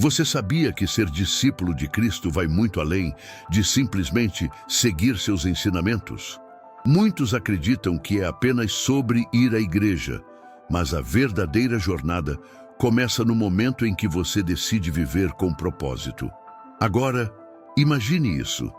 Você sabia que ser discípulo de Cristo vai muito além de simplesmente seguir seus ensinamentos? Muitos acreditam que é apenas sobre ir à igreja, mas a verdadeira jornada começa no momento em que você decide viver com propósito. Agora, imagine isso.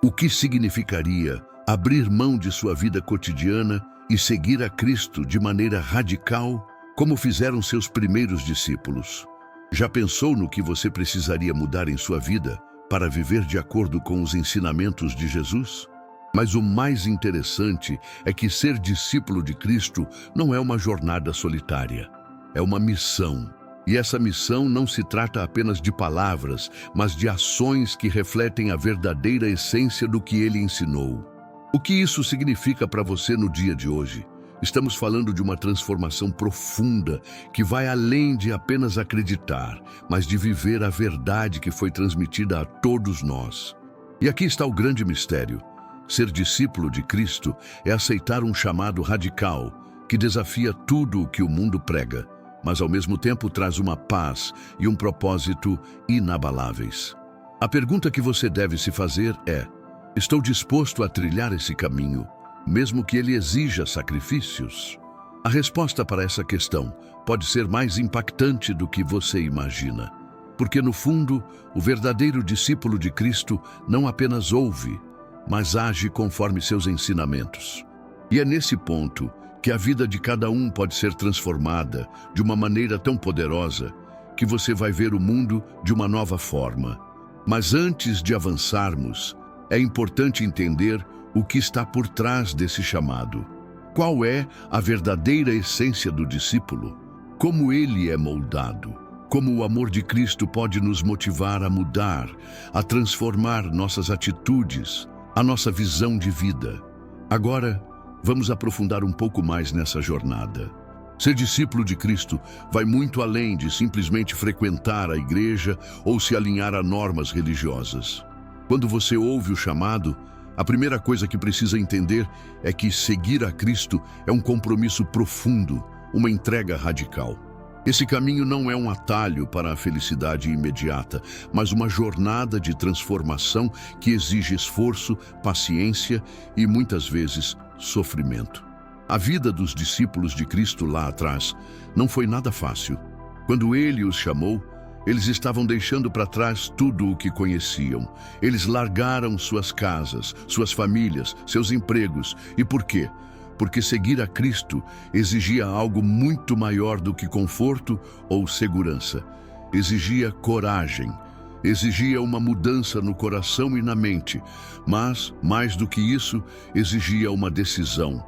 O que significaria abrir mão de sua vida cotidiana e seguir a Cristo de maneira radical, como fizeram seus primeiros discípulos? Já pensou no que você precisaria mudar em sua vida para viver de acordo com os ensinamentos de Jesus? Mas o mais interessante é que ser discípulo de Cristo não é uma jornada solitária. É uma missão. E essa missão não se trata apenas de palavras, mas de ações que refletem a verdadeira essência do que ele ensinou. O que isso significa para você no dia de hoje? Estamos falando de uma transformação profunda que vai além de apenas acreditar, mas de viver a verdade que foi transmitida a todos nós. E aqui está o grande mistério. Ser discípulo de Cristo é aceitar um chamado radical que desafia tudo o que o mundo prega, mas ao mesmo tempo traz uma paz e um propósito inabaláveis. A pergunta que você deve se fazer é: estou disposto a trilhar esse caminho, mesmo que ele exija sacrifícios? A resposta para essa questão pode ser mais impactante do que você imagina. Porque, no fundo, o verdadeiro discípulo de Cristo não apenas ouve, mas age conforme seus ensinamentos. E é nesse ponto que a vida de cada um pode ser transformada de uma maneira tão poderosa que você vai ver o mundo de uma nova forma. Mas antes de avançarmos, é importante entender o que está por trás desse chamado. Qual é a verdadeira essência do discípulo? Como ele é moldado? Como o amor de Cristo pode nos motivar a mudar, a transformar nossas atitudes, a nossa visão de vida? Agora, vamos aprofundar um pouco mais nessa jornada. Ser discípulo de Cristo vai muito além de simplesmente frequentar a igreja ou se alinhar a normas religiosas. Quando você ouve o chamado, a primeira coisa que precisa entender é que seguir a Cristo é um compromisso profundo, uma entrega radical. Esse caminho não é um atalho para a felicidade imediata, mas uma jornada de transformação que exige esforço, paciência e, muitas vezes, sofrimento. A vida dos discípulos de Cristo lá atrás não foi nada fácil. Quando ele os chamou, eles estavam deixando para trás tudo o que conheciam. Eles largaram suas casas, suas famílias, seus empregos. E por quê? Porque seguir a Cristo exigia algo muito maior do que conforto ou segurança. Exigia coragem, exigia uma mudança no coração e na mente, mas, mais do que isso, exigia uma decisão.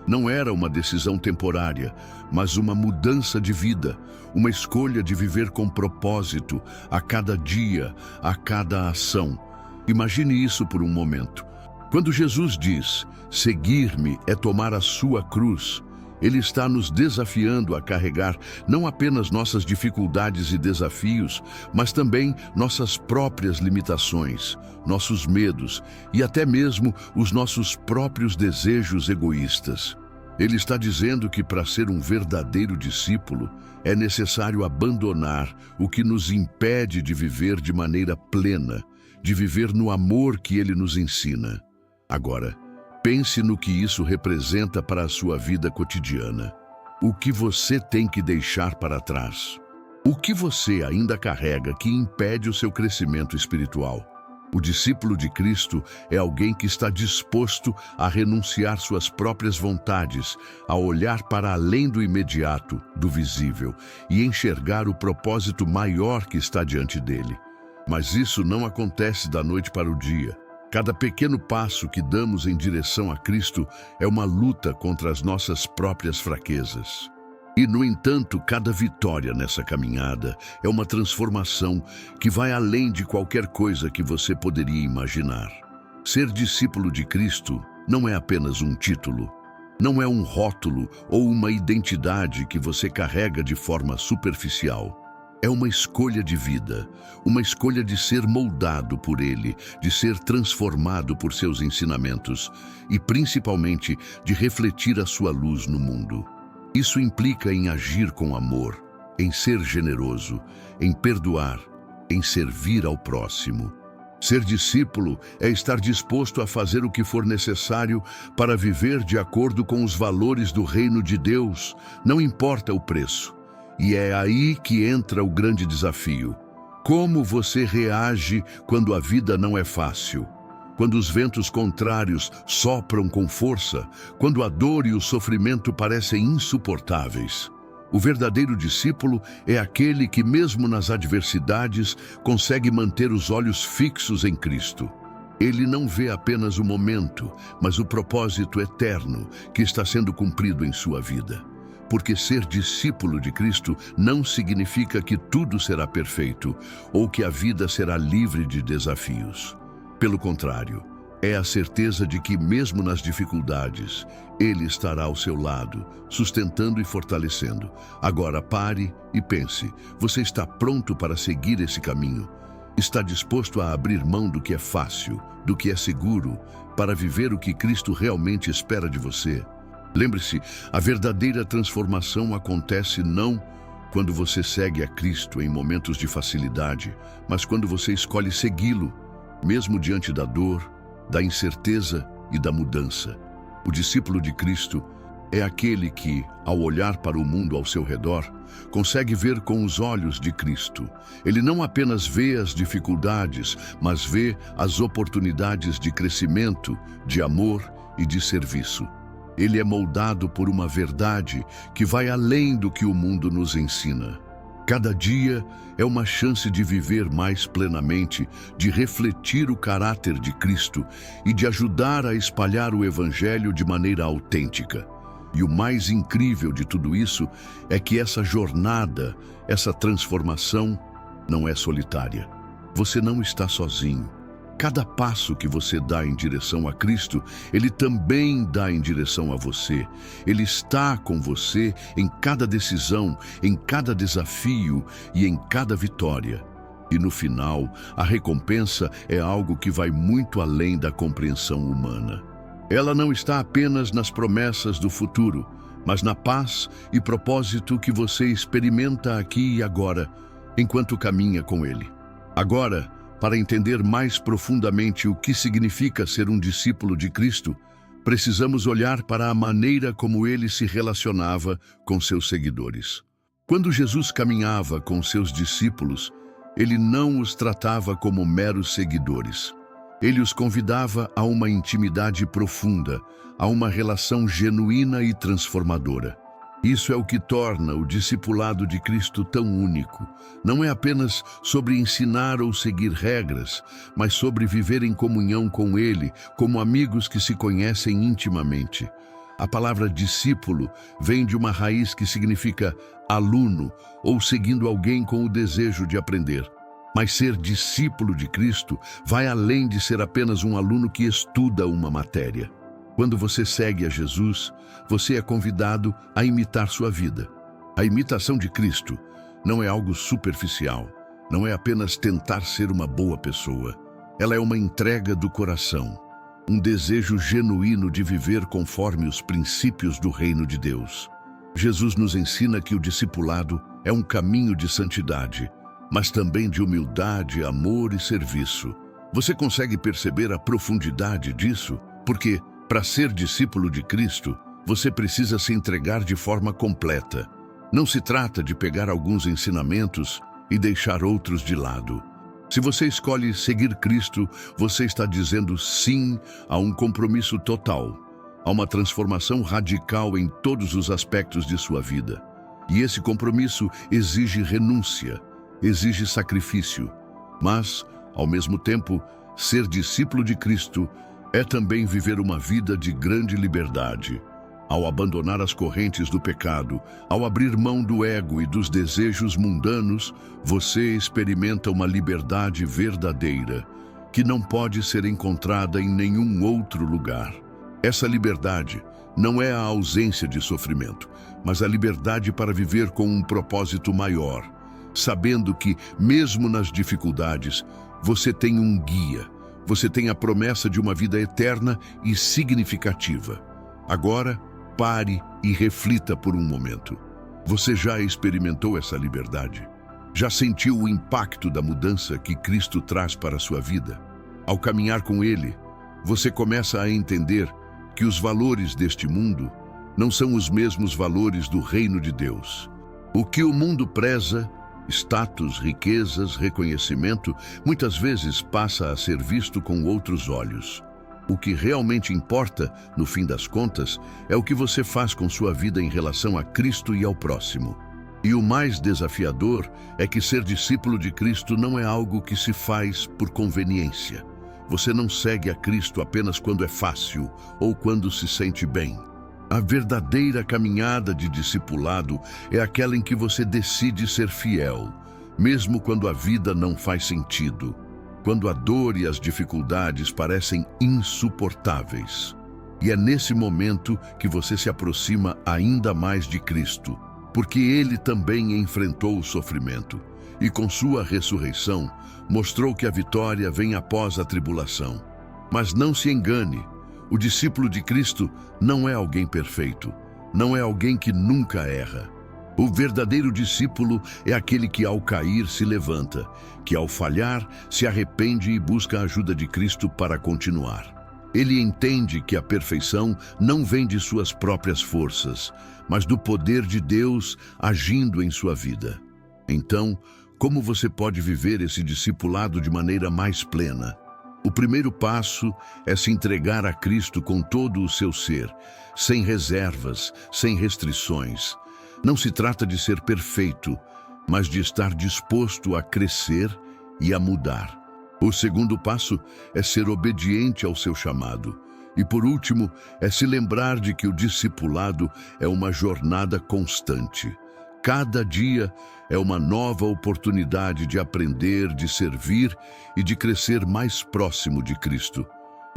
Não era uma decisão temporária, mas uma mudança de vida, uma escolha de viver com propósito a cada dia, a cada ação. Imagine isso por um momento. Quando Jesus diz, seguir-me é tomar a sua cruz, ele está nos desafiando a carregar não apenas nossas dificuldades e desafios, mas também nossas próprias limitações, nossos medos e até mesmo os nossos próprios desejos egoístas. Ele está dizendo que para ser um verdadeiro discípulo é necessário abandonar o que nos impede de viver de maneira plena, de viver no amor que ele nos ensina. Agora, pense no que isso representa para a sua vida cotidiana. O que você tem que deixar para trás? O que você ainda carrega que impede o seu crescimento espiritual? O discípulo de Cristo é alguém que está disposto a renunciar suas próprias vontades, a olhar para além do imediato, do visível, e enxergar o propósito maior que está diante dele. Mas isso não acontece da noite para o dia. Cada pequeno passo que damos em direção a Cristo é uma luta contra as nossas próprias fraquezas. E, no entanto, cada vitória nessa caminhada é uma transformação que vai além de qualquer coisa que você poderia imaginar. Ser discípulo de Cristo não é apenas um título, não é um rótulo ou uma identidade que você carrega de forma superficial. É uma escolha de vida, uma escolha de ser moldado por Ele, de ser transformado por seus ensinamentos e, principalmente, de refletir a sua luz no mundo. Isso implica em agir com amor, em ser generoso, em perdoar, em servir ao próximo. Ser discípulo é estar disposto a fazer o que for necessário para viver de acordo com os valores do reino de Deus, não importa o preço. E é aí que entra o grande desafio. Como você reage quando a vida não é fácil? Quando os ventos contrários sopram com força, quando a dor e o sofrimento parecem insuportáveis. O verdadeiro discípulo é aquele que, mesmo nas adversidades, consegue manter os olhos fixos em Cristo. Ele não vê apenas o momento, mas o propósito eterno que está sendo cumprido em sua vida. Porque ser discípulo de Cristo não significa que tudo será perfeito ou que a vida será livre de desafios. Pelo contrário, é a certeza de que, mesmo nas dificuldades, Ele estará ao seu lado, sustentando e fortalecendo. Agora pare e pense, você está pronto para seguir esse caminho? Está disposto a abrir mão do que é fácil, do que é seguro, para viver o que Cristo realmente espera de você? Lembre-se, a verdadeira transformação acontece não quando você segue a Cristo em momentos de facilidade, mas quando você escolhe segui-lo, mesmo diante da dor, da incerteza e da mudança. O discípulo de Cristo é aquele que, ao olhar para o mundo ao seu redor, consegue ver com os olhos de Cristo. Ele não apenas vê as dificuldades, mas vê as oportunidades de crescimento, de amor e de serviço. Ele é moldado por uma verdade que vai além do que o mundo nos ensina. Cada dia é uma chance de viver mais plenamente, de refletir o caráter de Cristo e de ajudar a espalhar o Evangelho de maneira autêntica. E o mais incrível de tudo isso é que essa jornada, essa transformação, não é solitária. Você não está sozinho. Cada passo que você dá em direção a Cristo, Ele também dá em direção a você. Ele está com você em cada decisão, em cada desafio e em cada vitória. E no final, a recompensa é algo que vai muito além da compreensão humana. Ela não está apenas nas promessas do futuro, mas na paz e propósito que você experimenta aqui e agora, enquanto caminha com Ele. Agora, para entender mais profundamente o que significa ser um discípulo de Cristo, precisamos olhar para a maneira como Ele se relacionava com seus seguidores. Quando Jesus caminhava com seus discípulos, Ele não os tratava como meros seguidores. Ele os convidava a uma intimidade profunda, a uma relação genuína e transformadora. Isso é o que torna o discipulado de Cristo tão único. Não é apenas sobre ensinar ou seguir regras, mas sobre viver em comunhão com Ele, como amigos que se conhecem intimamente. A palavra discípulo vem de uma raiz que significa aluno, ou seguindo alguém com o desejo de aprender. Mas ser discípulo de Cristo vai além de ser apenas um aluno que estuda uma matéria. Quando você segue a Jesus, você é convidado a imitar sua vida. A imitação de Cristo não é algo superficial, não é apenas tentar ser uma boa pessoa. Ela é uma entrega do coração, um desejo genuíno de viver conforme os princípios do reino de Deus. Jesus nos ensina que o discipulado é um caminho de santidade, mas também de humildade, amor e serviço. Você consegue perceber a profundidade disso? Porque, para ser discípulo de Cristo, você precisa se entregar de forma completa. Não se trata de pegar alguns ensinamentos e deixar outros de lado. Se você escolhe seguir Cristo, você está dizendo sim a um compromisso total, a uma transformação radical em todos os aspectos de sua vida. E esse compromisso exige renúncia, exige sacrifício. Mas, ao mesmo tempo, ser discípulo de Cristo é também viver uma vida de grande liberdade. Ao abandonar as correntes do pecado, ao abrir mão do ego e dos desejos mundanos, você experimenta uma liberdade verdadeira, que não pode ser encontrada em nenhum outro lugar. Essa liberdade não é a ausência de sofrimento, mas a liberdade para viver com um propósito maior, sabendo que, mesmo nas dificuldades, você tem um guia. Você tem a promessa de uma vida eterna e significativa. Agora, pare e reflita por um momento. Você já experimentou essa liberdade? Já sentiu o impacto da mudança que Cristo traz para a sua vida? Ao caminhar com Ele, você começa a entender que os valores deste mundo não são os mesmos valores do reino de Deus. O que o mundo preza, status, riquezas, reconhecimento, muitas vezes passa a ser visto com outros olhos. O que realmente importa, no fim das contas, é o que você faz com sua vida em relação a Cristo e ao próximo. E o mais desafiador é que ser discípulo de Cristo não é algo que se faz por conveniência. Você não segue a Cristo apenas quando é fácil ou quando se sente bem. A verdadeira caminhada de discipulado é aquela em que você decide ser fiel, mesmo quando a vida não faz sentido, quando a dor e as dificuldades parecem insuportáveis. E é nesse momento que você se aproxima ainda mais de Cristo, porque Ele também enfrentou o sofrimento e, com sua ressurreição, mostrou que a vitória vem após a tribulação. Mas não se engane, o discípulo de Cristo não é alguém perfeito, não é alguém que nunca erra. O verdadeiro discípulo é aquele que, ao cair, se levanta, que, ao falhar, se arrepende e busca a ajuda de Cristo para continuar. Ele entende que a perfeição não vem de suas próprias forças, mas do poder de Deus agindo em sua vida. Então, como você pode viver esse discipulado de maneira mais plena? O primeiro passo é se entregar a Cristo com todo o seu ser, sem reservas, sem restrições. Não se trata de ser perfeito, mas de estar disposto a crescer e a mudar. O segundo passo é ser obediente ao seu chamado. E por último, é se lembrar de que o discipulado é uma jornada constante. Cada dia é uma nova oportunidade de aprender, de servir e de crescer mais próximo de Cristo.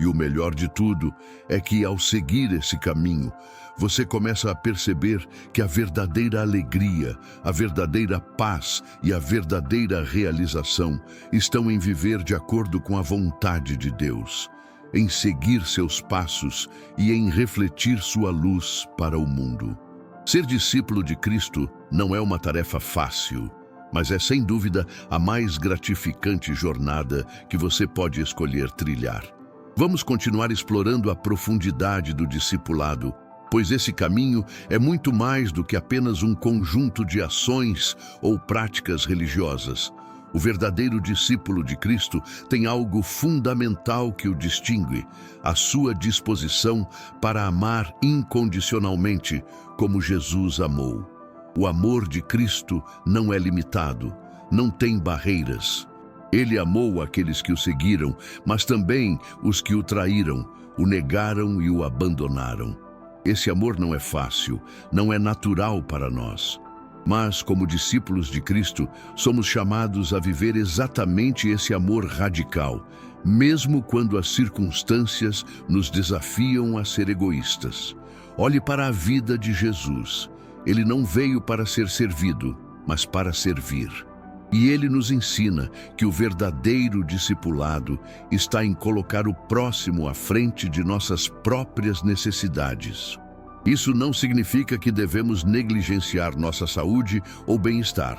E o melhor de tudo é que, ao seguir esse caminho, você começa a perceber que a verdadeira alegria, a verdadeira paz e a verdadeira realização estão em viver de acordo com a vontade de Deus, em seguir seus passos e em refletir sua luz para o mundo. Ser discípulo de Cristo não é uma tarefa fácil, mas é sem dúvida a mais gratificante jornada que você pode escolher trilhar. Vamos continuar explorando a profundidade do discipulado, pois esse caminho é muito mais do que apenas um conjunto de ações ou práticas religiosas. O verdadeiro discípulo de Cristo tem algo fundamental que o distingue: a sua disposição para amar incondicionalmente, como Jesus amou. O amor de Cristo não é limitado, não tem barreiras. Ele amou aqueles que o seguiram, mas também os que o traíram, o negaram e o abandonaram. Esse amor não é fácil, não é natural para nós. Mas, como discípulos de Cristo, somos chamados a viver exatamente esse amor radical, mesmo quando as circunstâncias nos desafiam a ser egoístas. Olhe para a vida de Jesus. Ele não veio para ser servido, mas para servir. E ele nos ensina que o verdadeiro discipulado está em colocar o próximo à frente de nossas próprias necessidades. Isso não significa que devemos negligenciar nossa saúde ou bem-estar,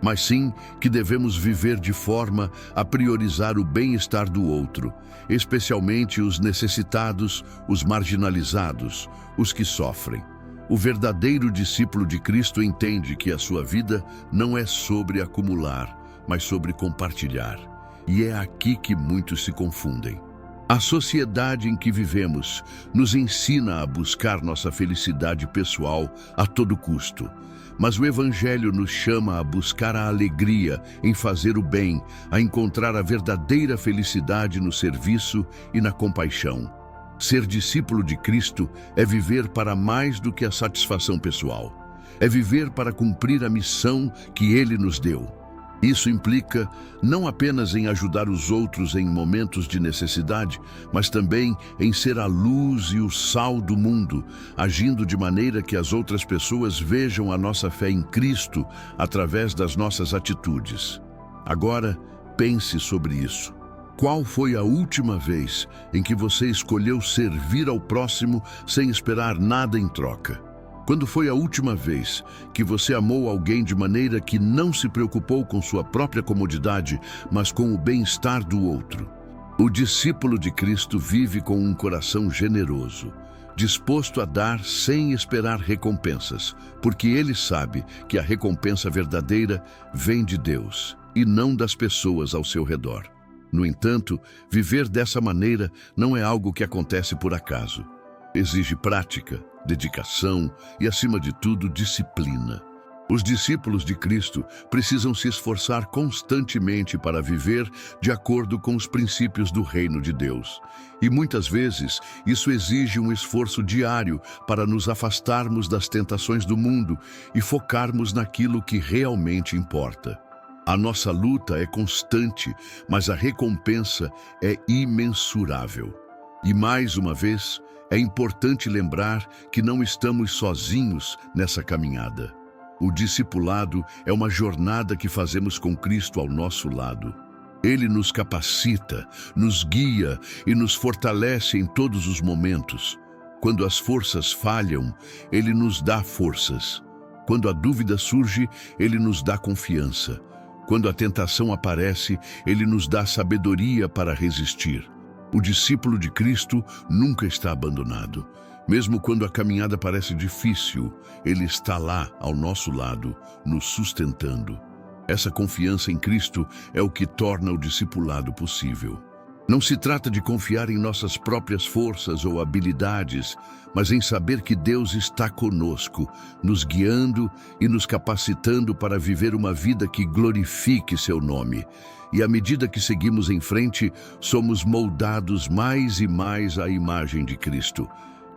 mas sim que devemos viver de forma a priorizar o bem-estar do outro, especialmente os necessitados, os marginalizados, os que sofrem. O verdadeiro discípulo de Cristo entende que a sua vida não é sobre acumular, mas sobre compartilhar. E é aqui que muitos se confundem. A sociedade em que vivemos nos ensina a buscar nossa felicidade pessoal a todo custo. Mas o Evangelho nos chama a buscar a alegria em fazer o bem, a encontrar a verdadeira felicidade no serviço e na compaixão. Ser discípulo de Cristo é viver para mais do que a satisfação pessoal. É viver para cumprir a missão que Ele nos deu. Isso implica não apenas em ajudar os outros em momentos de necessidade, mas também em ser a luz e o sal do mundo, agindo de maneira que as outras pessoas vejam a nossa fé em Cristo através das nossas atitudes. Agora, pense sobre isso. Qual foi a última vez em que você escolheu servir ao próximo sem esperar nada em troca? Quando foi a última vez que você amou alguém de maneira que não se preocupou com sua própria comodidade, mas com o bem-estar do outro? O discípulo de Cristo vive com um coração generoso, disposto a dar sem esperar recompensas, porque ele sabe que a recompensa verdadeira vem de Deus e não das pessoas ao seu redor. No entanto, viver dessa maneira não é algo que acontece por acaso. Exige prática, dedicação e, acima de tudo, disciplina. Os discípulos de Cristo precisam se esforçar constantemente para viver de acordo com os princípios do reino de Deus. E muitas vezes isso exige um esforço diário para nos afastarmos das tentações do mundo e focarmos naquilo que realmente importa. A nossa luta é constante, mas a recompensa é imensurável. E mais uma vez, é importante lembrar que não estamos sozinhos nessa caminhada. O discipulado é uma jornada que fazemos com Cristo ao nosso lado. Ele nos capacita, nos guia e nos fortalece em todos os momentos. Quando as forças falham, Ele nos dá forças. Quando a dúvida surge, Ele nos dá confiança. Quando a tentação aparece, Ele nos dá sabedoria para resistir. O discípulo de Cristo nunca está abandonado. Mesmo quando a caminhada parece difícil, Ele está lá, ao nosso lado, nos sustentando. Essa confiança em Cristo é o que torna o discipulado possível. Não se trata de confiar em nossas próprias forças ou habilidades, mas em saber que Deus está conosco, nos guiando e nos capacitando para viver uma vida que glorifique seu nome. E à medida que seguimos em frente, somos moldados mais e mais à imagem de Cristo.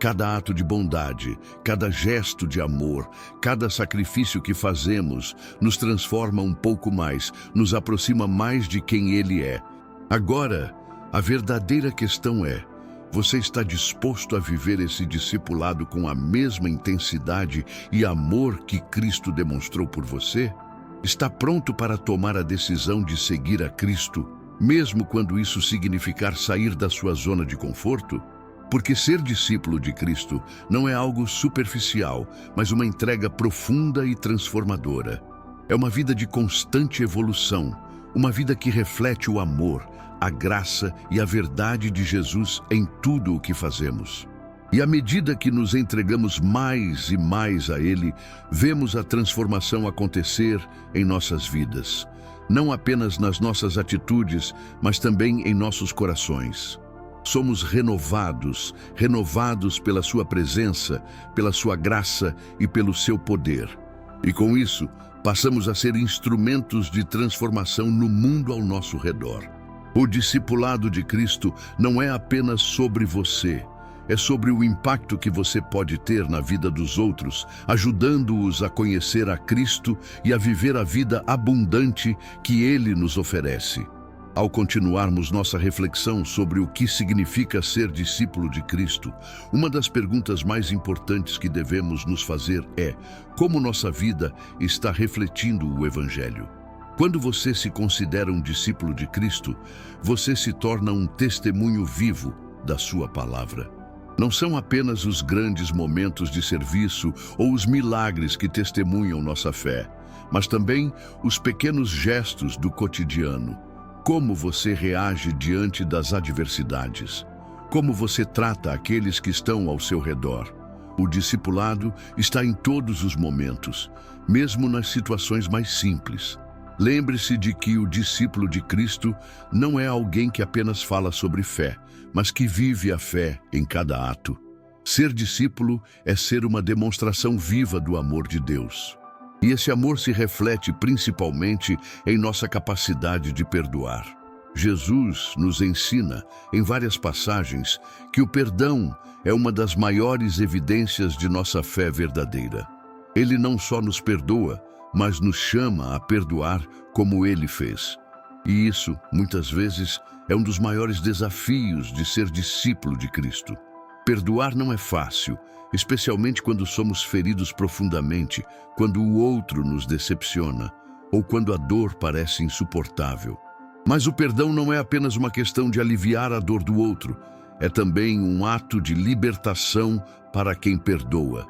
Cada ato de bondade, cada gesto de amor, cada sacrifício que fazemos nos transforma um pouco mais, nos aproxima mais de quem Ele é. Agora, a verdadeira questão é: você está disposto a viver esse discipulado com a mesma intensidade e amor que Cristo demonstrou por você? Está pronto para tomar a decisão de seguir a Cristo, mesmo quando isso significar sair da sua zona de conforto? Porque ser discípulo de Cristo não é algo superficial, mas uma entrega profunda e transformadora. É uma vida de constante evolução, uma vida que reflete o amor, a graça e a verdade de Jesus em tudo o que fazemos. E à medida que nos entregamos mais e mais a Ele, vemos a transformação acontecer em nossas vidas, não apenas nas nossas atitudes, mas também em nossos corações. Somos renovados pela Sua presença, pela Sua graça e pelo Seu poder. E com isso, passamos a ser instrumentos de transformação no mundo ao nosso redor. O discipulado de Cristo não é apenas sobre você, é sobre o impacto que você pode ter na vida dos outros, ajudando-os a conhecer a Cristo e a viver a vida abundante que Ele nos oferece. Ao continuarmos nossa reflexão sobre o que significa ser discípulo de Cristo, uma das perguntas mais importantes que devemos nos fazer é: como nossa vida está refletindo o Evangelho? Quando você se considera um discípulo de Cristo, você se torna um testemunho vivo da sua palavra. Não são apenas os grandes momentos de serviço ou os milagres que testemunham nossa fé, mas também os pequenos gestos do cotidiano. Como você reage diante das adversidades? Como você trata aqueles que estão ao seu redor? O discipulado está em todos os momentos, mesmo nas situações mais simples. Lembre-se de que o discípulo de Cristo não é alguém que apenas fala sobre fé, mas que vive a fé em cada ato. Ser discípulo é ser uma demonstração viva do amor de Deus. E esse amor se reflete principalmente em nossa capacidade de perdoar. Jesus nos ensina, em várias passagens, que o perdão é uma das maiores evidências de nossa fé verdadeira. Ele não só nos perdoa, mas nos chama a perdoar como Ele fez. E isso, muitas vezes, é um dos maiores desafios de ser discípulo de Cristo. Perdoar não é fácil, especialmente quando somos feridos profundamente, quando o outro nos decepciona, ou quando a dor parece insuportável. Mas o perdão não é apenas uma questão de aliviar a dor do outro, é também um ato de libertação para quem perdoa.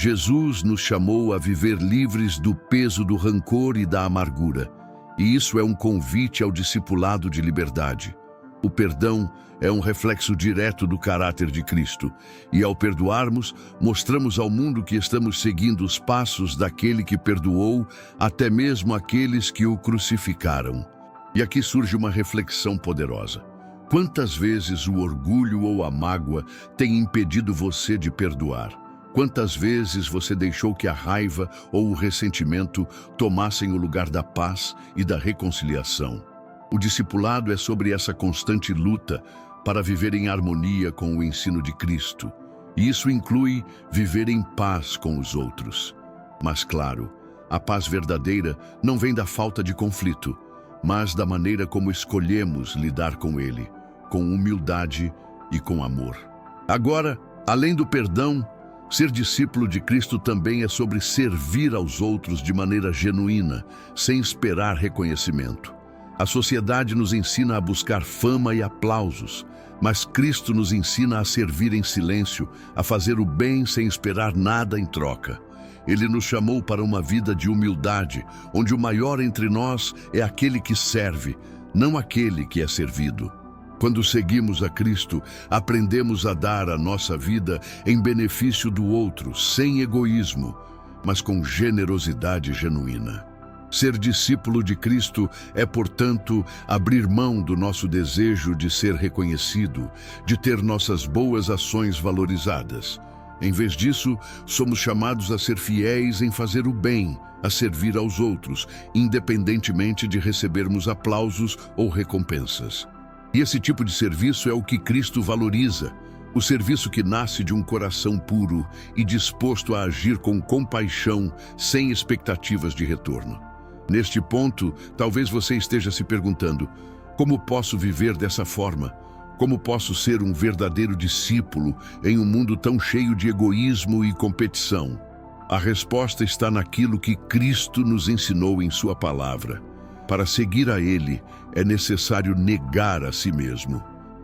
Jesus nos chamou a viver livres do peso do rancor e da amargura, e isso é um convite ao discipulado de liberdade. O perdão é um reflexo direto do caráter de Cristo, e ao perdoarmos, mostramos ao mundo que estamos seguindo os passos daquele que perdoou até mesmo aqueles que o crucificaram. E aqui surge uma reflexão poderosa. Quantas vezes o orgulho ou a mágoa têm impedido você de perdoar? Quantas vezes você deixou que a raiva ou o ressentimento tomassem o lugar da paz e da reconciliação? O discipulado é sobre essa constante luta para viver em harmonia com o ensino de Cristo. E isso inclui viver em paz com os outros. Mas, claro, a paz verdadeira não vem da falta de conflito, mas da maneira como escolhemos lidar com ele, com humildade e com amor. Agora, além do perdão, ser discípulo de Cristo também é sobre servir aos outros de maneira genuína, sem esperar reconhecimento. A sociedade nos ensina a buscar fama e aplausos, mas Cristo nos ensina a servir em silêncio, a fazer o bem sem esperar nada em troca. Ele nos chamou para uma vida de humildade, onde o maior entre nós é aquele que serve, não aquele que é servido. Quando seguimos a Cristo, aprendemos a dar a nossa vida em benefício do outro, sem egoísmo, mas com generosidade genuína. Ser discípulo de Cristo é, portanto, abrir mão do nosso desejo de ser reconhecido, de ter nossas boas ações valorizadas. Em vez disso, somos chamados a ser fiéis em fazer o bem, a servir aos outros, independentemente de recebermos aplausos ou recompensas. E esse tipo de serviço é o que Cristo valoriza, o serviço que nasce de um coração puro e disposto a agir com compaixão, sem expectativas de retorno. Neste ponto, talvez você esteja se perguntando: como posso viver dessa forma? Como posso ser um verdadeiro discípulo em um mundo tão cheio de egoísmo e competição? A resposta está naquilo que Cristo nos ensinou em sua palavra. Para seguir a Ele, é necessário negar a si mesmo.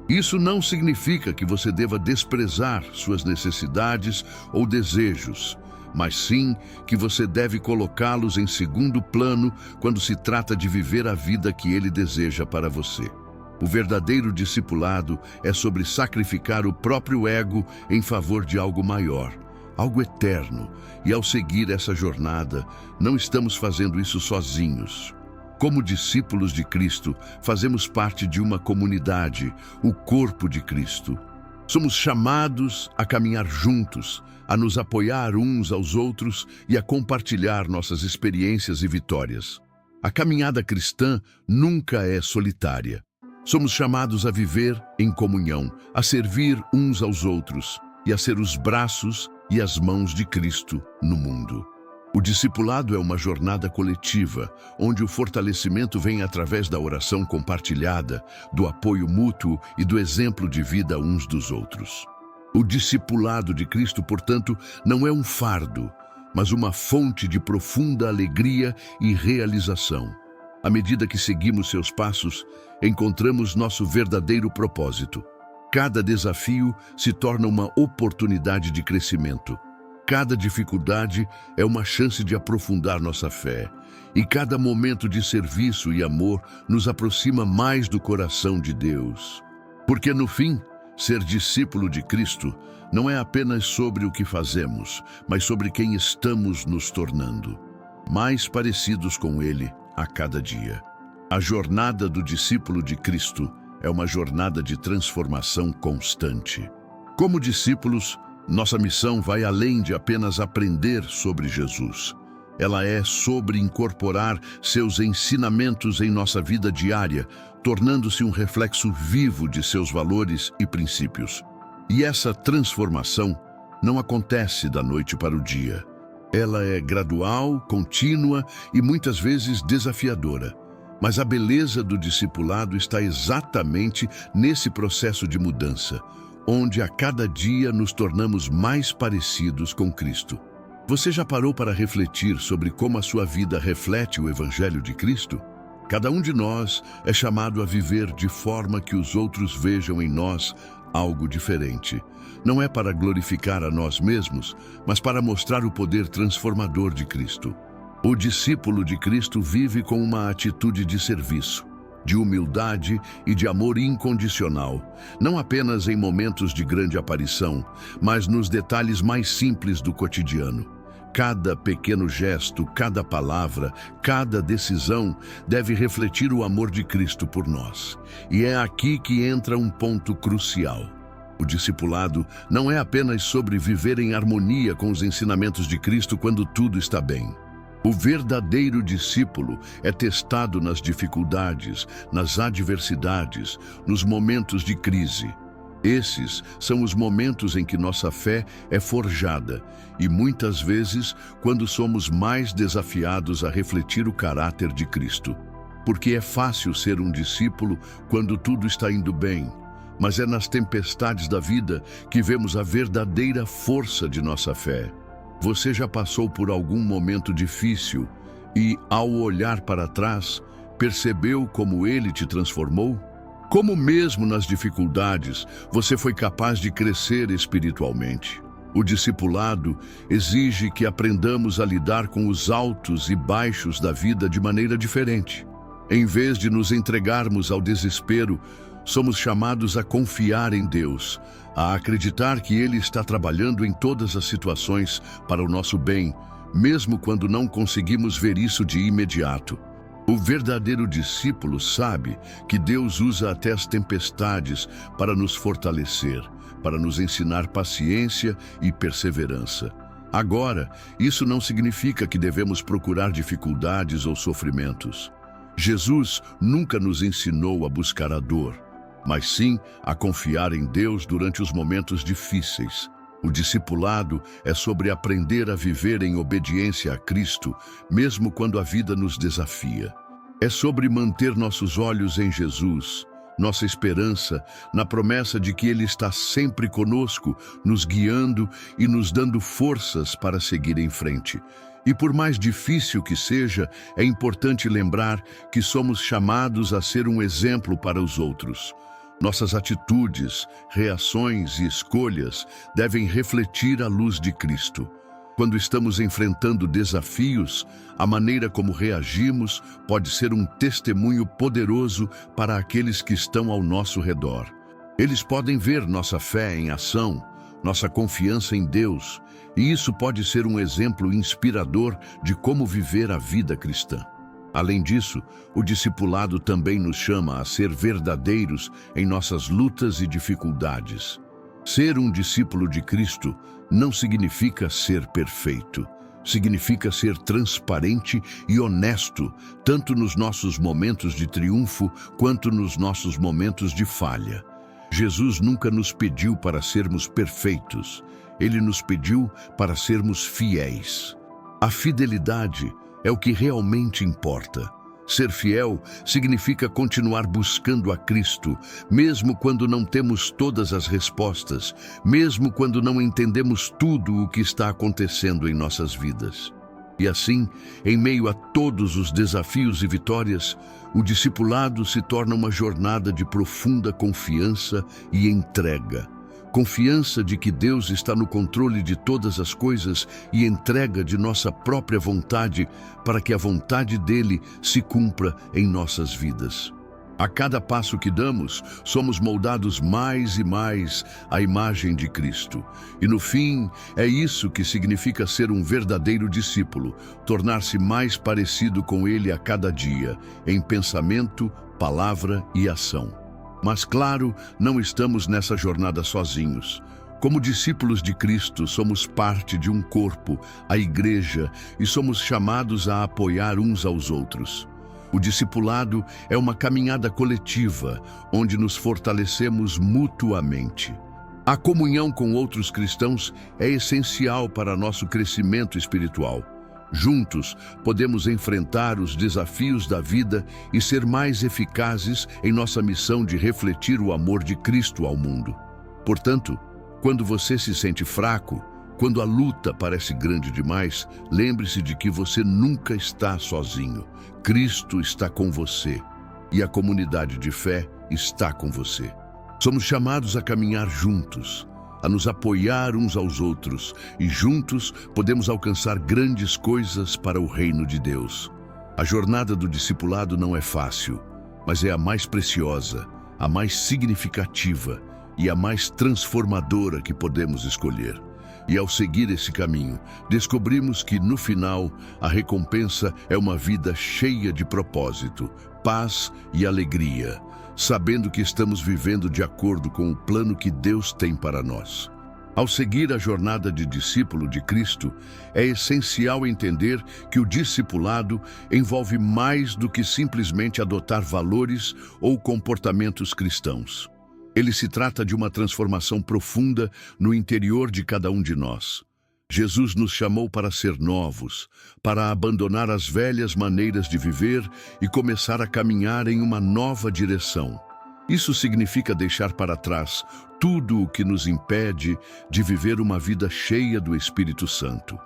Isso não significa que você deva desprezar suas necessidades ou desejos, mas sim que você deve colocá-los em segundo plano quando se trata de viver a vida que Ele deseja para você. O verdadeiro discipulado é sobre sacrificar o próprio ego em favor de algo maior, algo eterno, e ao seguir essa jornada, não estamos fazendo isso sozinhos. Como discípulos de Cristo, fazemos parte de uma comunidade, o corpo de Cristo. Somos chamados a caminhar juntos, a nos apoiar uns aos outros e a compartilhar nossas experiências e vitórias. A caminhada cristã nunca é solitária. Somos chamados a viver em comunhão, a servir uns aos outros e a ser os braços e as mãos de Cristo no mundo. O discipulado é uma jornada coletiva, onde o fortalecimento vem através da oração compartilhada, do apoio mútuo e do exemplo de vida uns dos outros. O discipulado de Cristo, portanto, não é um fardo, mas uma fonte de profunda alegria e realização. À medida que seguimos seus passos, encontramos nosso verdadeiro propósito. Cada desafio se torna uma oportunidade de crescimento. Cada dificuldade é uma chance de aprofundar nossa fé, e cada momento de serviço e amor nos aproxima mais do coração de Deus. Porque, no fim, ser discípulo de Cristo não é apenas sobre o que fazemos, mas sobre quem estamos nos tornando, mais parecidos com Ele a cada dia. A jornada do discípulo de Cristo é uma jornada de transformação constante. Como discípulos, nossa missão vai além de apenas aprender sobre Jesus. Ela é sobre incorporar seus ensinamentos em nossa vida diária, tornando-se um reflexo vivo de seus valores e princípios. E essa transformação não acontece da noite para o dia. Ela é gradual, contínua e muitas vezes desafiadora. Mas a beleza do discipulado está exatamente nesse processo de mudança, onde a cada dia nos tornamos mais parecidos com Cristo. Você já parou para refletir sobre como a sua vida reflete o Evangelho de Cristo? Cada um de nós é chamado a viver de forma que os outros vejam em nós algo diferente. Não é para glorificar a nós mesmos, mas para mostrar o poder transformador de Cristo. O discípulo de Cristo vive com uma atitude de serviço, de humildade e de amor incondicional, não apenas em momentos de grande aparição, mas nos detalhes mais simples do cotidiano. Cada pequeno gesto, cada palavra, cada decisão deve refletir o amor de Cristo por nós. E é aqui que entra um ponto crucial. O discipulado não é apenas sobre viver em harmonia com os ensinamentos de Cristo quando tudo está bem. O verdadeiro discípulo é testado nas dificuldades, nas adversidades, nos momentos de crise. Esses são os momentos em que nossa fé é forjada e muitas vezes quando somos mais desafiados a refletir o caráter de Cristo. Porque é fácil ser um discípulo quando tudo está indo bem, mas é nas tempestades da vida que vemos a verdadeira força de nossa fé. Você já passou por algum momento difícil e, ao olhar para trás, percebeu como ele te transformou? Como mesmo nas dificuldades, você foi capaz de crescer espiritualmente? O discipulado exige que aprendamos a lidar com os altos e baixos da vida de maneira diferente. Em vez de nos entregarmos ao desespero, somos chamados a confiar em Deus, a acreditar que Ele está trabalhando em todas as situações para o nosso bem, mesmo quando não conseguimos ver isso de imediato. O verdadeiro discípulo sabe que Deus usa até as tempestades para nos fortalecer, para nos ensinar paciência e perseverança. Agora, isso não significa que devemos procurar dificuldades ou sofrimentos. Jesus nunca nos ensinou a buscar a dor, mas sim a confiar em Deus durante os momentos difíceis. O discipulado é sobre aprender a viver em obediência a Cristo, mesmo quando a vida nos desafia. É sobre manter nossos olhos em Jesus, nossa esperança na promessa de que Ele está sempre conosco, nos guiando e nos dando forças para seguir em frente. E por mais difícil que seja, é importante lembrar que somos chamados a ser um exemplo para os outros. Nossas atitudes, reações e escolhas devem refletir a luz de Cristo. Quando estamos enfrentando desafios, a maneira como reagimos pode ser um testemunho poderoso para aqueles que estão ao nosso redor. Eles podem ver nossa fé em ação, nossa confiança em Deus, e isso pode ser um exemplo inspirador de como viver a vida cristã. Além disso, o discipulado também nos chama a ser verdadeiros em nossas lutas e dificuldades. Ser um discípulo de Cristo não significa ser perfeito. Significa ser transparente e honesto, tanto nos nossos momentos de triunfo quanto nos nossos momentos de falha. Jesus nunca nos pediu para sermos perfeitos. Ele nos pediu para sermos fiéis. A fidelidade é o que realmente importa. Ser fiel significa continuar buscando a Cristo, mesmo quando não temos todas as respostas, mesmo quando não entendemos tudo o que está acontecendo em nossas vidas. E assim, em meio a todos os desafios e vitórias, o discipulado se torna uma jornada de profunda confiança e entrega. Confiança de que Deus está no controle de todas as coisas e entrega de nossa própria vontade para que a vontade dele se cumpra em nossas vidas. A cada passo que damos, somos moldados mais e mais à imagem de Cristo. E no fim, é isso que significa ser um verdadeiro discípulo, tornar-se mais parecido com ele a cada dia, em pensamento, palavra e ação. Mas claro, não estamos nessa jornada sozinhos. Como discípulos de Cristo, somos parte de um corpo, a Igreja, e somos chamados a apoiar uns aos outros. O discipulado é uma caminhada coletiva, onde nos fortalecemos mutuamente. A comunhão com outros cristãos é essencial para nosso crescimento espiritual. Juntos, podemos enfrentar os desafios da vida e ser mais eficazes em nossa missão de refletir o amor de Cristo ao mundo. Portanto, quando você se sente fraco, quando a luta parece grande demais, lembre-se de que você nunca está sozinho. Cristo está com você e a comunidade de fé está com você. Somos chamados a caminhar juntos, a nos apoiar uns aos outros, e juntos podemos alcançar grandes coisas para o reino de Deus. A jornada do discipulado não é fácil, mas é a mais preciosa, a mais significativa e a mais transformadora que podemos escolher. E ao seguir esse caminho, descobrimos que, no final, a recompensa é uma vida cheia de propósito, paz e alegria, sabendo que estamos vivendo de acordo com o plano que Deus tem para nós. Ao seguir a jornada de discípulo de Cristo, é essencial entender que o discipulado envolve mais do que simplesmente adotar valores ou comportamentos cristãos. Ele se trata de uma transformação profunda no interior de cada um de nós. Jesus nos chamou para ser novos, para abandonar as velhas maneiras de viver e começar a caminhar em uma nova direção. Isso significa deixar para trás tudo o que nos impede de viver uma vida cheia do Espírito Santo.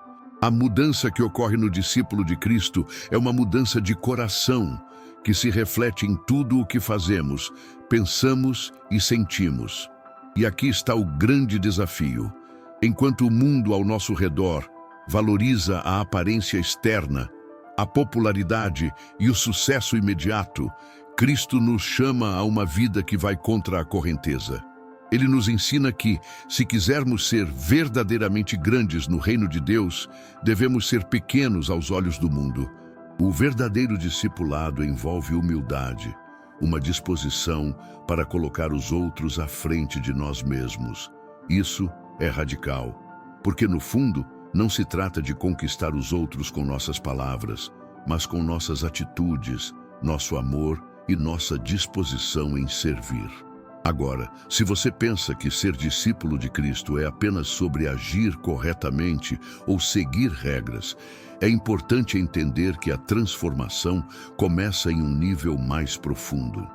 A mudança que ocorre no discípulo de Cristo é uma mudança de coração, que se reflete em tudo o que fazemos, pensamos e sentimos. E aqui está o grande desafio. Enquanto o mundo ao nosso redor valoriza a aparência externa, a popularidade e o sucesso imediato, Cristo nos chama a uma vida que vai contra a correnteza. Ele nos ensina que, se quisermos ser verdadeiramente grandes no reino de Deus, devemos ser pequenos aos olhos do mundo. O verdadeiro discipulado envolve humildade, uma disposição para colocar os outros à frente de nós mesmos. Isso é radical, porque no fundo não se trata de conquistar os outros com nossas palavras, mas com nossas atitudes, nosso amor e nossa disposição em servir. Agora, se você pensa que ser discípulo de Cristo é apenas sobre agir corretamente ou seguir regras, é importante entender que a transformação começa em um nível mais profundo.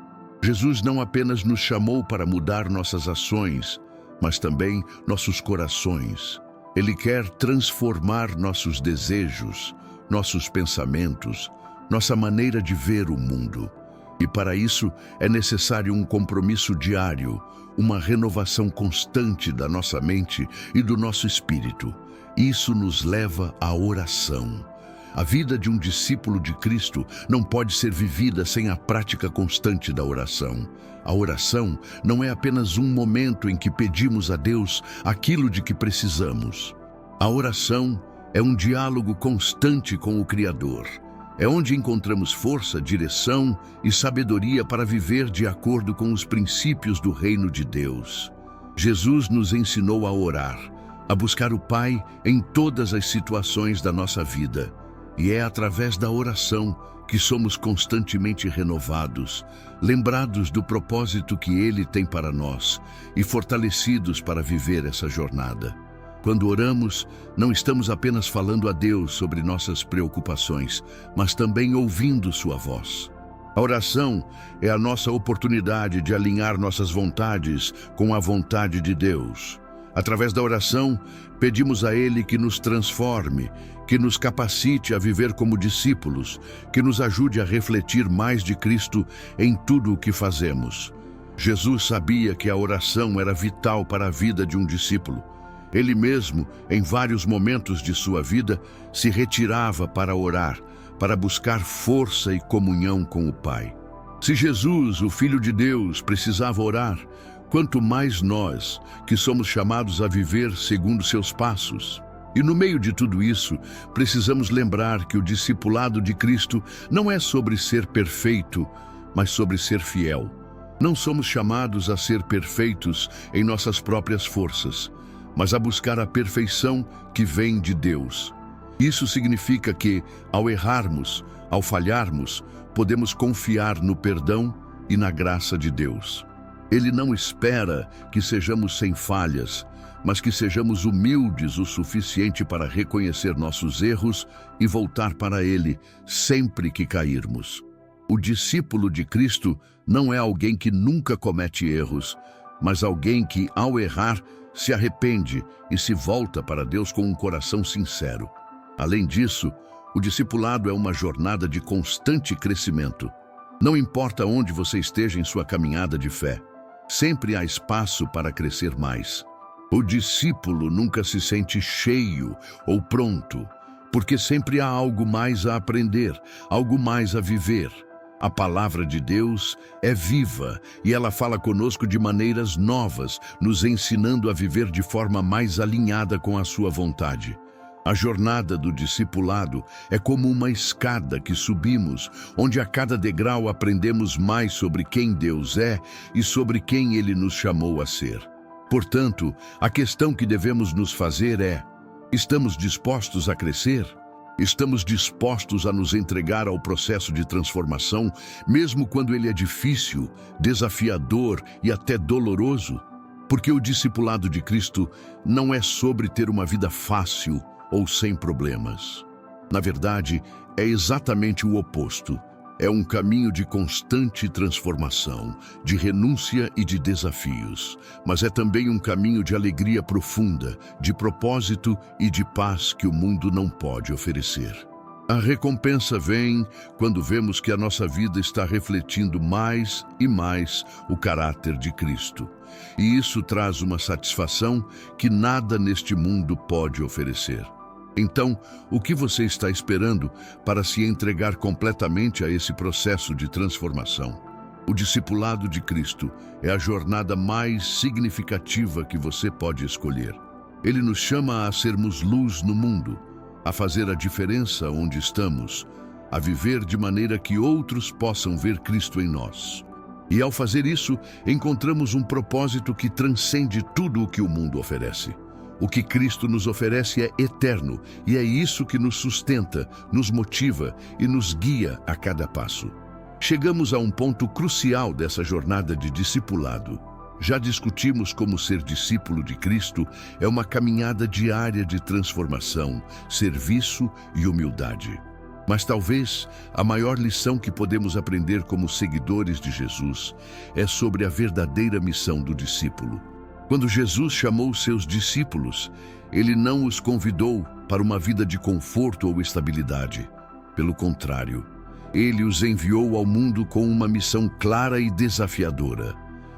Jesus não apenas nos chamou para mudar nossas ações, mas também nossos corações. Ele quer transformar nossos desejos, nossos pensamentos, nossa maneira de ver o mundo. E para isso é necessário um compromisso diário, uma renovação constante da nossa mente e do nosso espírito. Isso nos leva à oração. A vida de um discípulo de Cristo não pode ser vivida sem a prática constante da oração. A oração não é apenas um momento em que pedimos a Deus aquilo de que precisamos. A oração é um diálogo constante com o Criador. É onde encontramos força, direção e sabedoria para viver de acordo com os princípios do reino de Deus. Jesus nos ensinou a orar, a buscar o Pai em todas as situações da nossa vida. E é através da oração que somos constantemente renovados, lembrados do propósito que Ele tem para nós e fortalecidos para viver essa jornada. Quando oramos, não estamos apenas falando a Deus sobre nossas preocupações, mas também ouvindo sua voz. A oração é a nossa oportunidade de alinhar nossas vontades com a vontade de Deus. Através da oração, pedimos a Ele que nos transforme, que nos capacite a viver como discípulos, que nos ajude a refletir mais de Cristo em tudo o que fazemos. Jesus sabia que a oração era vital para a vida de um discípulo. Ele mesmo, em vários momentos de sua vida, se retirava para orar, para buscar força e comunhão com o Pai. Se Jesus, o Filho de Deus, precisava orar, quanto mais nós, que somos chamados a viver segundo seus passos. E no meio de tudo isso, precisamos lembrar que o discipulado de Cristo não é sobre ser perfeito, mas sobre ser fiel. Não somos chamados a ser perfeitos em nossas próprias forças, mas a buscar a perfeição que vem de Deus. Isso significa que, ao errarmos, ao falharmos, podemos confiar no perdão e na graça de Deus. Ele não espera que sejamos sem falhas, mas que sejamos humildes o suficiente para reconhecer nossos erros e voltar para Ele sempre que cairmos. O discípulo de Cristo não é alguém que nunca comete erros, mas alguém que, ao errar, se arrepende e se volta para Deus com um coração sincero. Além disso, o discipulado é uma jornada de constante crescimento. Não importa onde você esteja em sua caminhada de fé, Sempre há espaço para crescer mais. O discípulo nunca se sente cheio ou pronto, porque sempre há algo mais a aprender, algo mais a viver. A palavra de Deus é viva e ela fala conosco de maneiras novas, nos ensinando a viver de forma mais alinhada com a sua vontade. A jornada do discipulado é como uma escada que subimos, onde a cada degrau aprendemos mais sobre quem Deus é e sobre quem Ele nos chamou a ser. Portanto, a questão que devemos nos fazer é: estamos dispostos a crescer? Estamos dispostos a nos entregar ao processo de transformação, mesmo quando ele é difícil, desafiador e até doloroso? Porque o discipulado de Cristo não é sobre ter uma vida fácil ou sem problemas. Na verdade, é exatamente o oposto. É um caminho de constante transformação, de renúncia e de desafios, mas é também um caminho de alegria profunda, de propósito e de paz que o mundo não pode oferecer. A recompensa vem quando vemos que a nossa vida está refletindo mais e mais o caráter de Cristo. E isso traz uma satisfação que nada neste mundo pode oferecer. Então, o que você está esperando para se entregar completamente a esse processo de transformação? O discipulado de Cristo é a jornada mais significativa que você pode escolher. Ele nos chama a sermos luz no mundo, a fazer a diferença onde estamos, a viver de maneira que outros possam ver Cristo em nós. E ao fazer isso, encontramos um propósito que transcende tudo o que o mundo oferece. O que Cristo nos oferece é eterno, e é isso que nos sustenta, nos motiva e nos guia a cada passo. Chegamos a um ponto crucial dessa jornada de discipulado. Já discutimos como ser discípulo de Cristo é uma caminhada diária de transformação, serviço e humildade. Mas talvez a maior lição que podemos aprender como seguidores de Jesus é sobre a verdadeira missão do discípulo. Quando Jesus chamou seus discípulos, ele não os convidou para uma vida de conforto ou estabilidade. Pelo contrário, ele os enviou ao mundo com uma missão clara e desafiadora: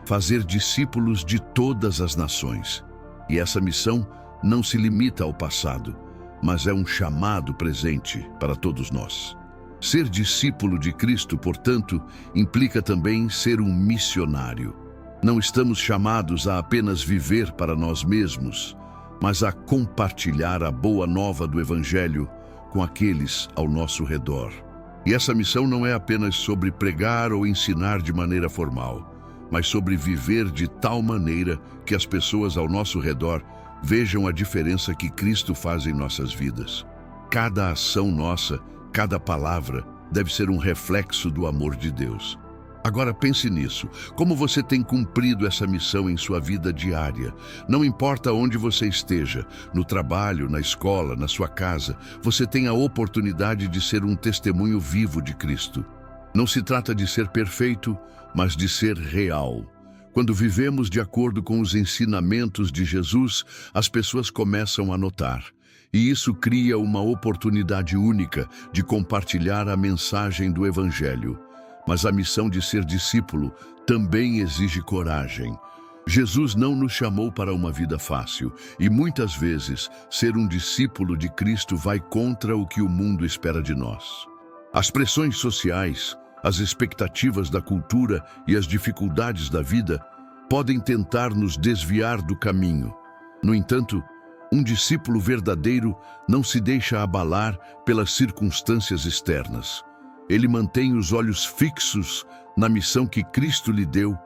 fazer discípulos de todas as nações. E essa missão não se limita ao passado, mas é um chamado presente para todos nós. Ser discípulo de Cristo, portanto, implica também ser um missionário. Não estamos chamados a apenas viver para nós mesmos, mas a compartilhar a boa nova do Evangelho com aqueles ao nosso redor. E essa missão não é apenas sobre pregar ou ensinar de maneira formal, mas sobre viver de tal maneira que as pessoas ao nosso redor vejam a diferença que Cristo faz em nossas vidas. Cada ação nossa, cada palavra, deve ser um reflexo do amor de Deus. Agora pense nisso, como você tem cumprido essa missão em sua vida diária. Não importa onde você esteja, no trabalho, na escola, na sua casa, você tem a oportunidade de ser um testemunho vivo de Cristo. Não se trata de ser perfeito, mas de ser real. Quando vivemos de acordo com os ensinamentos de Jesus, as pessoas começam a notar. E isso cria uma oportunidade única de compartilhar a mensagem do Evangelho. Mas a missão de ser discípulo também exige coragem. Jesus não nos chamou para uma vida fácil, e muitas vezes ser um discípulo de Cristo vai contra o que o mundo espera de nós. As pressões sociais, as expectativas da cultura e as dificuldades da vida podem tentar nos desviar do caminho. No entanto, um discípulo verdadeiro não se deixa abalar pelas circunstâncias externas. Ele mantém os olhos fixos na missão que Cristo lhe deu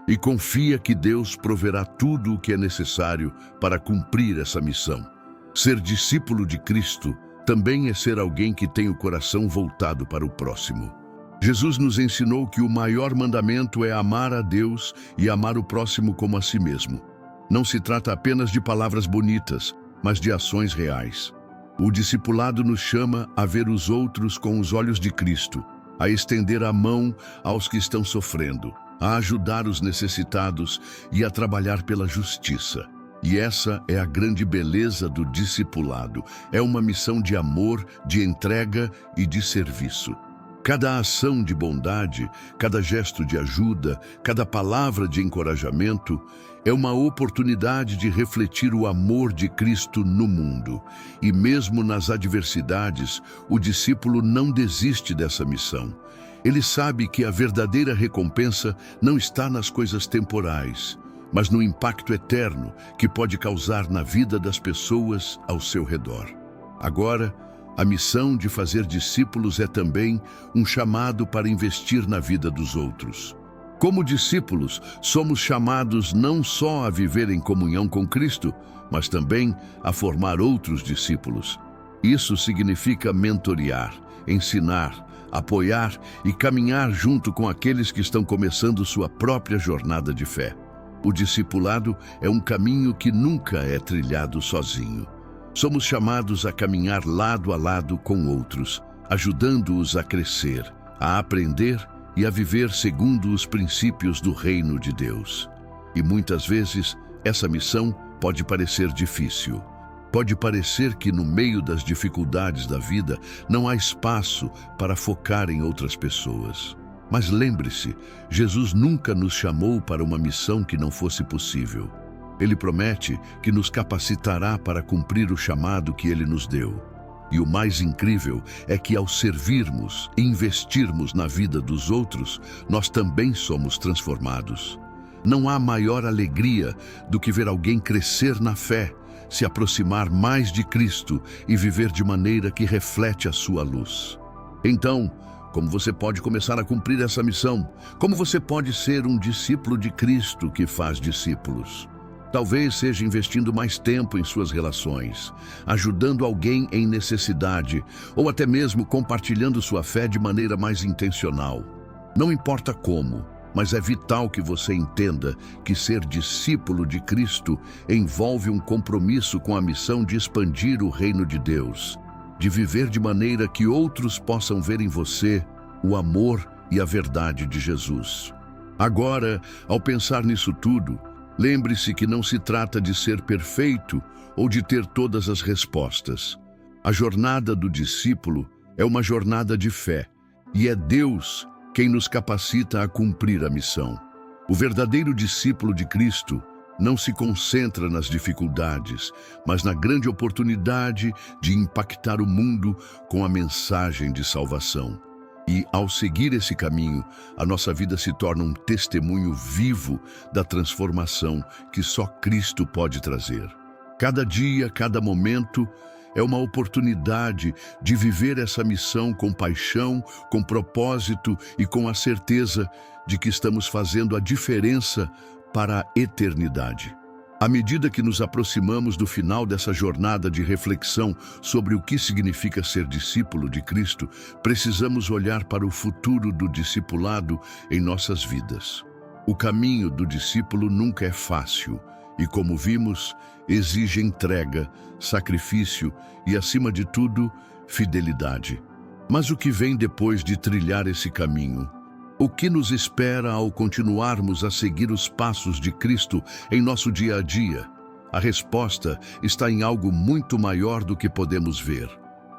e confia que Deus proverá tudo o que é necessário para cumprir essa missão. Ser discípulo de Cristo também é ser alguém que tem o coração voltado para o próximo. Jesus nos ensinou que o maior mandamento é amar a Deus e amar o próximo como a si mesmo. Não se trata apenas de palavras bonitas, mas de ações reais. O discipulado nos chama a ver os outros com os olhos de Cristo, a estender a mão aos que estão sofrendo, a ajudar os necessitados e a trabalhar pela justiça. E essa é a grande beleza do discipulado. É uma missão de amor, de entrega e de serviço. Cada ação de bondade, cada gesto de ajuda, cada palavra de encorajamento é uma oportunidade de refletir o amor de Cristo no mundo. E mesmo nas adversidades, o discípulo não desiste dessa missão. Ele sabe que a verdadeira recompensa não está nas coisas temporais, mas no impacto eterno que pode causar na vida das pessoas ao seu redor. Agora, a missão de fazer discípulos é também um chamado para investir na vida dos outros. Como discípulos, somos chamados não só a viver em comunhão com Cristo, mas também a formar outros discípulos. Isso significa mentorear, ensinar, apoiar e caminhar junto com aqueles que estão começando sua própria jornada de fé. O discipulado é um caminho que nunca é trilhado sozinho. Somos chamados a caminhar lado a lado com outros, ajudando-os a crescer, a aprender e a viver segundo os princípios do reino de Deus. E muitas vezes, essa missão pode parecer difícil. Pode parecer que no meio das dificuldades da vida não há espaço para focar em outras pessoas. Mas lembre-se, Jesus nunca nos chamou para uma missão que não fosse possível. Ele promete que nos capacitará para cumprir o chamado que Ele nos deu. E o mais incrível é que ao servirmos e investirmos na vida dos outros, nós também somos transformados. Não há maior alegria do que ver alguém crescer na fé, se aproximar mais de Cristo e viver de maneira que reflete a sua luz. Então, como você pode começar a cumprir essa missão? Como você pode ser um discípulo de Cristo que faz discípulos? Talvez seja investindo mais tempo em suas relações, ajudando alguém em necessidade, ou até mesmo compartilhando sua fé de maneira mais intencional. Não importa como, mas é vital que você entenda que ser discípulo de Cristo envolve um compromisso com a missão de expandir o reino de Deus, de viver de maneira que outros possam ver em você o amor e a verdade de Jesus. Agora, ao pensar nisso tudo, lembre-se que não se trata de ser perfeito ou de ter todas as respostas. A jornada do discípulo é uma jornada de fé, e é Deus quem nos capacita a cumprir a missão. O verdadeiro discípulo de Cristo não se concentra nas dificuldades, mas na grande oportunidade de impactar o mundo com a mensagem de salvação. E, ao seguir esse caminho, a nossa vida se torna um testemunho vivo da transformação que só Cristo pode trazer. Cada dia, cada momento, é uma oportunidade de viver essa missão com paixão, com propósito e com a certeza de que estamos fazendo a diferença para a eternidade. À medida que nos aproximamos do final dessa jornada de reflexão sobre o que significa ser discípulo de Cristo, precisamos olhar para o futuro do discipulado em nossas vidas. O caminho do discípulo nunca é fácil e, como vimos, exige entrega, sacrifício e, acima de tudo, fidelidade. Mas o que vem depois de trilhar esse caminho? O que nos espera ao continuarmos a seguir os passos de Cristo em nosso dia a dia? A resposta está em algo muito maior do que podemos ver: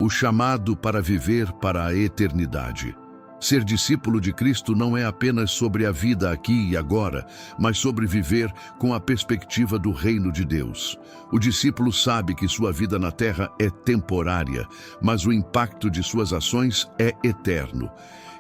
o chamado para viver para a eternidade. Ser discípulo de Cristo não é apenas sobre a vida aqui e agora, mas sobre viver com a perspectiva do reino de Deus. O discípulo sabe que sua vida na terra é temporária, mas o impacto de suas ações é eterno.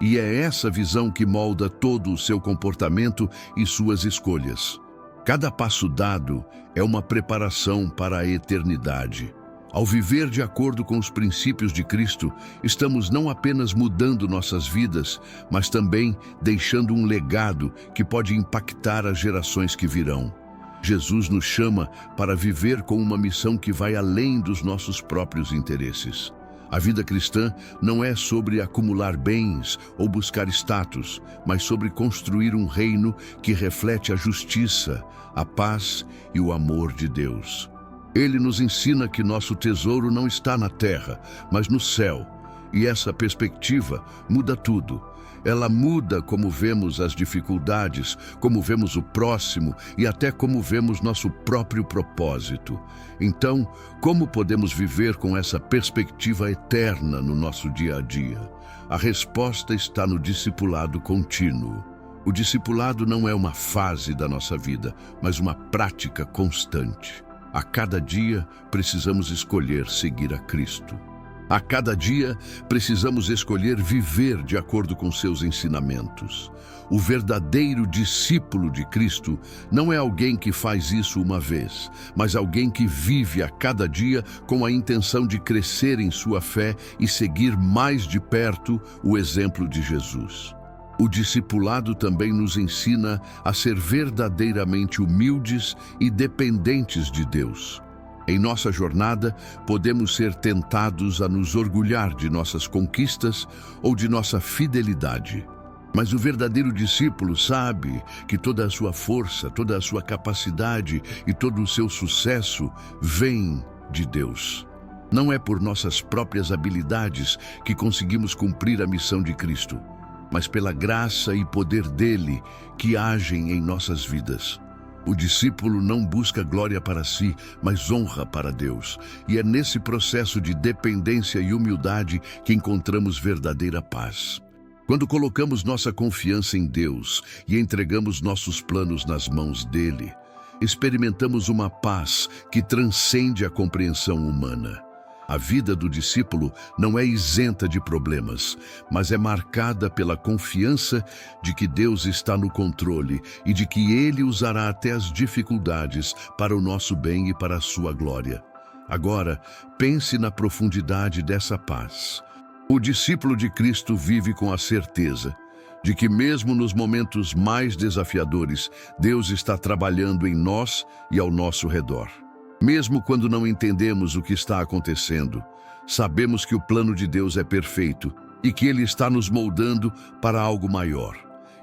E é essa visão que molda todo o seu comportamento e suas escolhas. Cada passo dado é uma preparação para a eternidade. Ao viver de acordo com os princípios de Cristo, estamos não apenas mudando nossas vidas, mas também deixando um legado que pode impactar as gerações que virão. Jesus nos chama para viver com uma missão que vai além dos nossos próprios interesses. A vida cristã não é sobre acumular bens ou buscar status, mas sobre construir um reino que reflete a justiça, a paz e o amor de Deus. Ele nos ensina que nosso tesouro não está na terra, mas no céu. E essa perspectiva muda tudo. Ela muda como vemos as dificuldades, como vemos o próximo e até como vemos nosso próprio propósito. Então, como podemos viver com essa perspectiva eterna no nosso dia a dia? A resposta está no discipulado contínuo. O discipulado não é uma fase da nossa vida, mas uma prática constante. A cada dia, precisamos escolher seguir a Cristo. A cada dia, precisamos escolher viver de acordo com seus ensinamentos. O verdadeiro discípulo de Cristo não é alguém que faz isso uma vez, mas alguém que vive a cada dia com a intenção de crescer em sua fé e seguir mais de perto o exemplo de Jesus. O discipulado também nos ensina a ser verdadeiramente humildes e dependentes de Deus. Em nossa jornada, podemos ser tentados a nos orgulhar de nossas conquistas ou de nossa fidelidade. Mas o verdadeiro discípulo sabe que toda a sua força, toda a sua capacidade e todo o seu sucesso vem de Deus. Não é por nossas próprias habilidades que conseguimos cumprir a missão de Cristo, mas pela graça e poder dele que agem em nossas vidas. O discípulo não busca glória para si, mas honra para Deus. E é nesse processo de dependência e humildade que encontramos verdadeira paz. Quando colocamos nossa confiança em Deus e entregamos nossos planos nas mãos dele, experimentamos uma paz que transcende a compreensão humana. A vida do discípulo não é isenta de problemas, mas é marcada pela confiança de que Deus está no controle e de que Ele usará até as dificuldades para o nosso bem e para a sua glória. Agora, pense na profundidade dessa paz. O discípulo de Cristo vive com a certeza de que mesmo nos momentos mais desafiadores, Deus está trabalhando em nós e ao nosso redor. Mesmo quando não entendemos o que está acontecendo, sabemos que o plano de Deus é perfeito e que Ele está nos moldando para algo maior.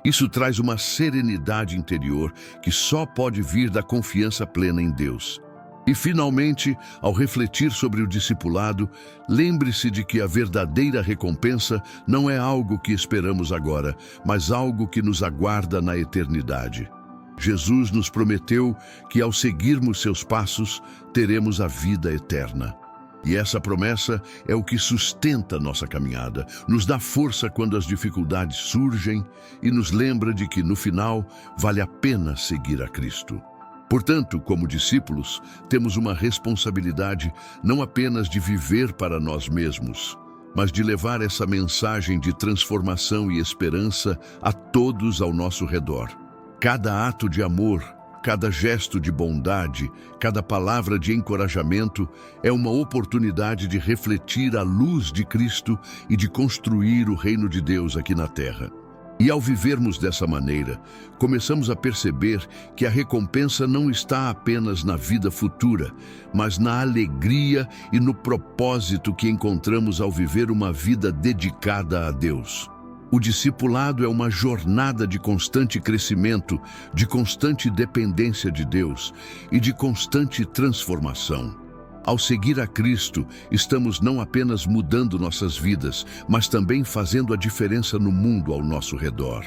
Isso traz uma serenidade interior que só pode vir da confiança plena em Deus. E, finalmente, ao refletir sobre o discipulado, lembre-se de que a verdadeira recompensa não é algo que esperamos agora, mas algo que nos aguarda na eternidade. Jesus nos prometeu que, ao seguirmos seus passos, teremos a vida eterna. E essa promessa é o que sustenta nossa caminhada, nos dá força quando as dificuldades surgem e nos lembra de que, no final, vale a pena seguir a Cristo. Portanto, como discípulos, temos uma responsabilidade não apenas de viver para nós mesmos, mas de levar essa mensagem de transformação e esperança a todos ao nosso redor. Cada ato de amor, cada gesto de bondade, cada palavra de encorajamento é uma oportunidade de refletir a luz de Cristo e de construir o reino de Deus aqui na terra. E ao vivermos dessa maneira, começamos a perceber que a recompensa não está apenas na vida futura, mas na alegria e no propósito que encontramos ao viver uma vida dedicada a Deus. O discipulado é uma jornada de constante crescimento, de constante dependência de Deus e de constante transformação. Ao seguir a Cristo, estamos não apenas mudando nossas vidas, mas também fazendo a diferença no mundo ao nosso redor.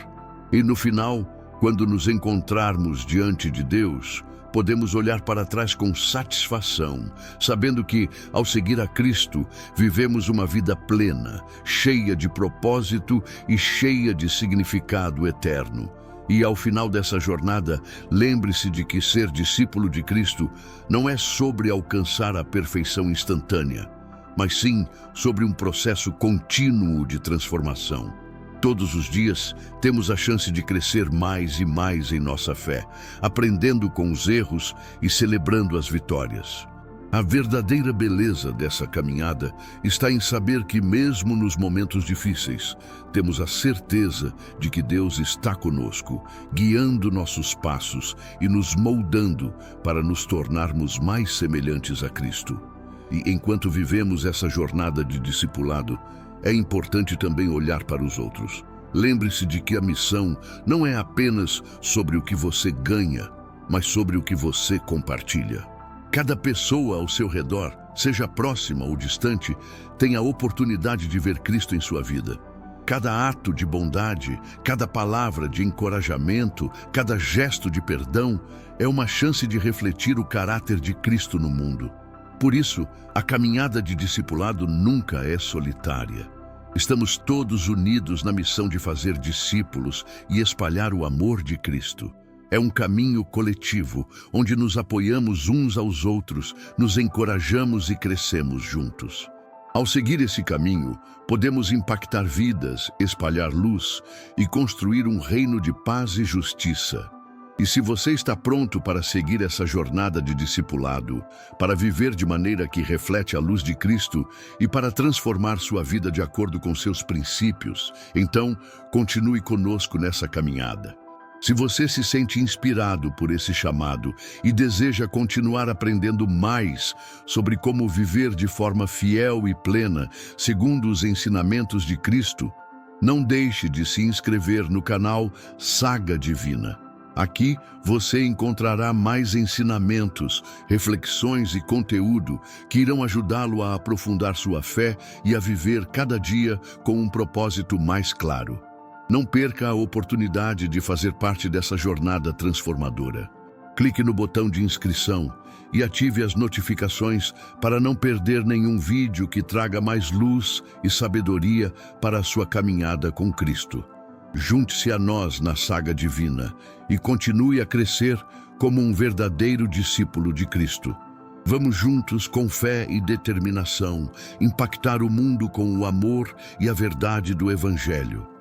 E no final, quando nos encontrarmos diante de Deus, podemos olhar para trás com satisfação, sabendo que, ao seguir a Cristo, vivemos uma vida plena, cheia de propósito e cheia de significado eterno. E ao final dessa jornada, lembre-se de que ser discípulo de Cristo não é sobre alcançar a perfeição instantânea, mas sim sobre um processo contínuo de transformação. Todos os dias, temos a chance de crescer mais e mais em nossa fé, aprendendo com os erros e celebrando as vitórias. A verdadeira beleza dessa caminhada está em saber que, mesmo nos momentos difíceis, temos a certeza de que Deus está conosco, guiando nossos passos e nos moldando para nos tornarmos mais semelhantes a Cristo. E enquanto vivemos essa jornada de discipulado, é importante também olhar para os outros. Lembre-se de que a missão não é apenas sobre o que você ganha, mas sobre o que você compartilha. Cada pessoa ao seu redor, seja próxima ou distante, tem a oportunidade de ver Cristo em sua vida. Cada ato de bondade, cada palavra de encorajamento, cada gesto de perdão é uma chance de refletir o caráter de Cristo no mundo. Por isso, a caminhada de discipulado nunca é solitária. Estamos todos unidos na missão de fazer discípulos e espalhar o amor de Cristo. É um caminho coletivo, onde nos apoiamos uns aos outros, nos encorajamos e crescemos juntos. Ao seguir esse caminho, podemos impactar vidas, espalhar luz e construir um reino de paz e justiça. E se você está pronto para seguir essa jornada de discipulado, para viver de maneira que reflete a luz de Cristo e para transformar sua vida de acordo com seus princípios, então continue conosco nessa caminhada. Se você se sente inspirado por esse chamado e deseja continuar aprendendo mais sobre como viver de forma fiel e plena, segundo os ensinamentos de Cristo, não deixe de se inscrever no canal Saga Divina. Aqui você encontrará mais ensinamentos, reflexões e conteúdo que irão ajudá-lo a aprofundar sua fé e a viver cada dia com um propósito mais claro. Não perca a oportunidade de fazer parte dessa jornada transformadora. Clique no botão de inscrição e ative as notificações para não perder nenhum vídeo que traga mais luz e sabedoria para a sua caminhada com Cristo. Junte-se a nós na Saga Divina e continue a crescer como um verdadeiro discípulo de Cristo. Vamos juntos, com fé e determinação, impactar o mundo com o amor e a verdade do Evangelho.